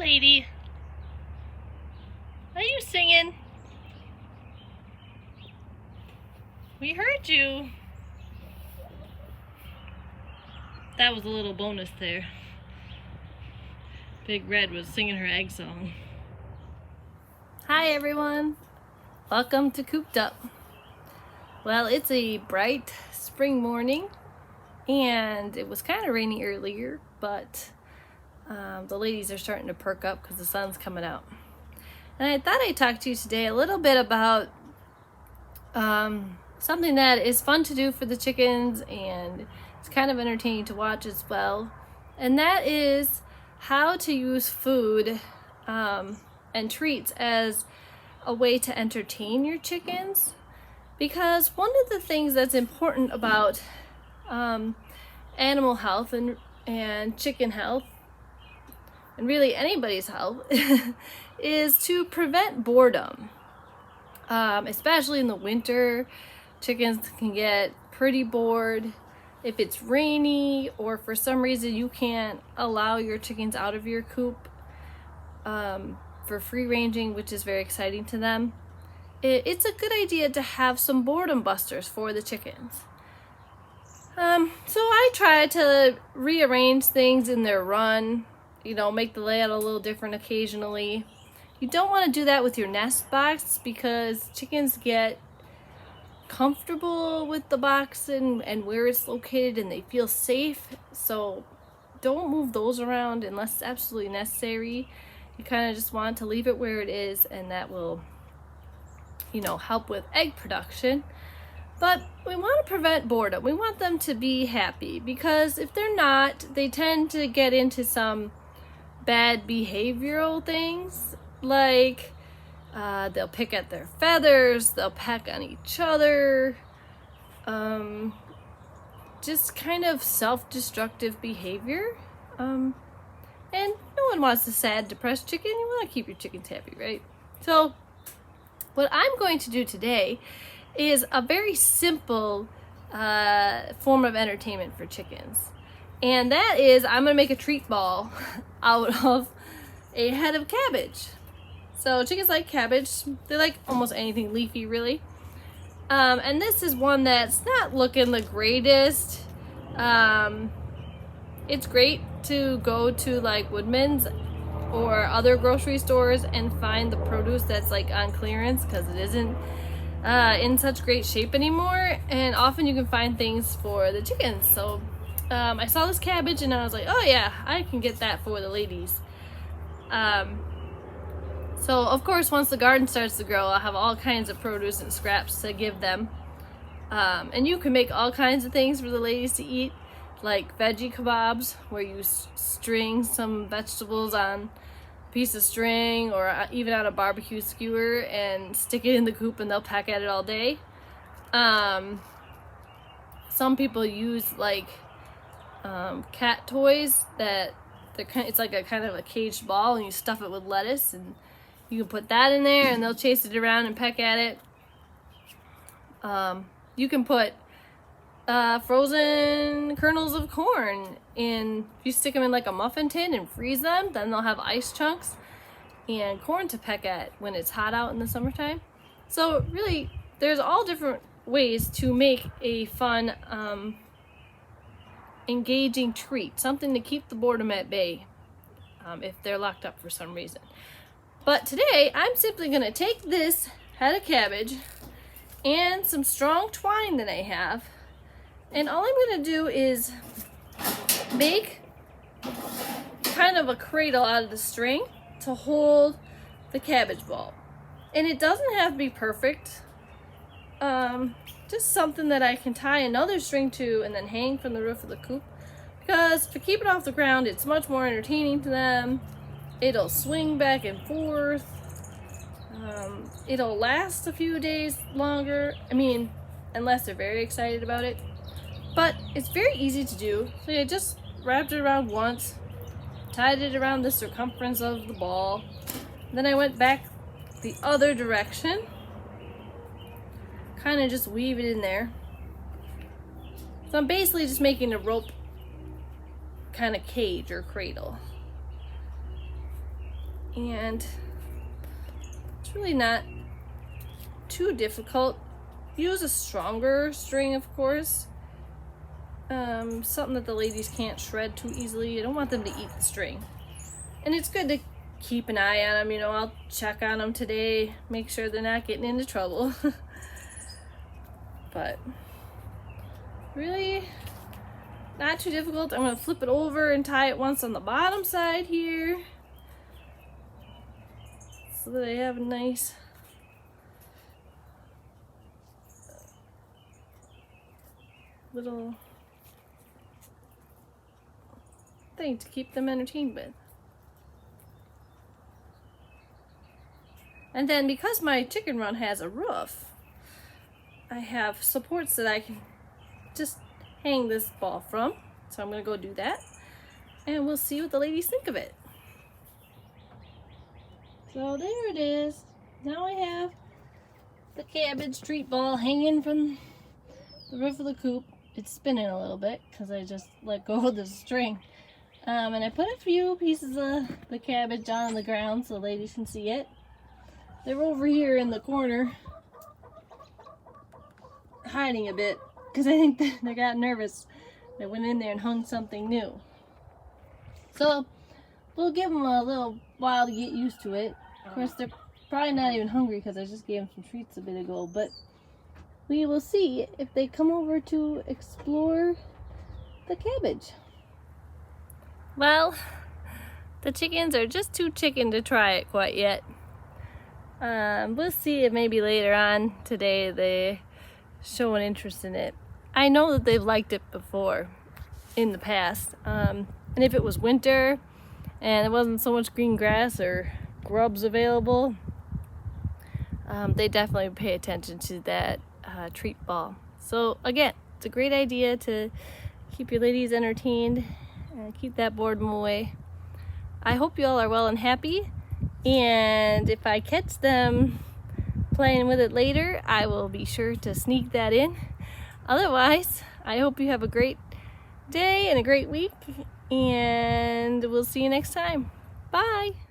lady. Are you singing? We heard you. That was a little bonus there. Big Red was singing her egg song. Hi everyone. Welcome to Cooped Up. Well, it's a bright spring morning and it was kind of rainy earlier, but the ladies are starting to perk up because the sun's coming out. And I thought I'd talk to you today a little bit about something that is fun to do for the chickens and it's kind of entertaining to watch as well. And that is how to use food and treats as a way to entertain your chickens. Because one of the things that's important about animal health and chicken health, and really anybody's health, is to prevent boredom. Especially in the winter, chickens can get pretty bored. If it's rainy or for some reason you can't allow your chickens out of your coop for free ranging, which is very exciting to them, it's a good idea to have some boredom busters for the chickens. So I try to rearrange things in their run, make the layout a little different occasionally. You don't want to do that with your nest box because chickens get comfortable with the box and where it's located and they feel safe. So don't move those around unless it's absolutely necessary. You kind of just want to leave it where it is, and that will help with egg production. But we want to prevent boredom. We want them to be happy, because if they're not, they tend to get into some bad behavioral things, like they'll pick at their feathers, they'll peck on each other, just kind of self-destructive behavior. And no one wants a sad, depressed chicken. You want to keep your chickens happy, right? So what I'm going to do today is a very simple form of entertainment for chickens. And that is, I'm going to make a treat ball out of a head of cabbage. So chickens like cabbage. They like almost anything leafy, really. And this is one that's not looking the greatest. It's great to go to like Woodman's or other grocery stores and find the produce that's like on clearance, because it isn't in such great shape anymore, and often you can find things for the chickens. So I saw this cabbage and I was like, oh yeah, I can get that for the ladies. So of course, once the garden starts to grow, I'll have all kinds of produce and scraps to give them, and you can make all kinds of things for the ladies to eat, like veggie kebabs, where you string some vegetables on a piece of string or even on a barbecue skewer and stick it in the coop and they'll peck at it all day. Some people use like cat toys that it's like a kind of a caged ball, and you stuff it with lettuce and you can put that in there and they'll chase it around and peck at it. You can put frozen kernels of corn in. If you stick them in like a muffin tin and freeze them, then they'll have ice chunks and corn to peck at when it's hot out in the summertime. So really, there's all different ways to make a fun, engaging treat, something to keep the boredom at bay if they're locked up for some reason. But today, I'm simply going to take this head of cabbage and some strong twine that I have, and all I'm going to do is make kind of a cradle out of the string to hold the cabbage ball. And it doesn't have to be perfect. Just something that I can tie another string to and then hang from the roof of the coop. Because if I keep it off the ground, it's much more entertaining to them. It'll swing back and forth. It'll last a few days longer. I mean, unless they're very excited about it. But it's very easy to do. So I just wrapped it around once, tied it around the circumference of the ball. Then I went back the other direction, kind of just weave it in there. So I'm basically just making a rope kind of cage or cradle. and it's really not too difficult. Use a stronger string, of course. Something that the ladies can't shred too easily. You don't want them to eat the string. And it's good to keep an eye on them. You know, I'll check on them today, make sure they're not getting into trouble. But really not too difficult. I'm going to flip it over and tie it once on the bottom side here, so that I have a nice little thing to keep them entertained with. And then because my chicken run has a roof, I have supports that I can just hang this ball from. So I'm gonna go do that, and we'll see what the ladies think of it. So there it is. Now I have the cabbage treat ball hanging from the roof of the coop. It's spinning a little bit because I just let go of the string. And I put a few pieces of the cabbage on the ground so the ladies can see it. They're over here in the corner hiding a bit because I think they got nervous. They went in there and hung something new. So we'll give them a little while to get used to it. Of course, they're probably not even hungry because I just gave them some treats a bit ago, but we will see if they come over to explore the cabbage. Well, the chickens are just too chicken to try it quite yet. We'll see if maybe later on today they show an interest in it. I know that they've liked it before in the past. And if it was winter and there wasn't so much green grass or grubs available, they definitely pay attention to that treat ball. So again, it's a great idea to keep your ladies entertained and keep that boredom away. I hope you all are well and happy, and if I catch them playing with it later, I will be sure to sneak that in. Otherwise, I hope you have a great day and a great week, and we'll see you next time. Bye!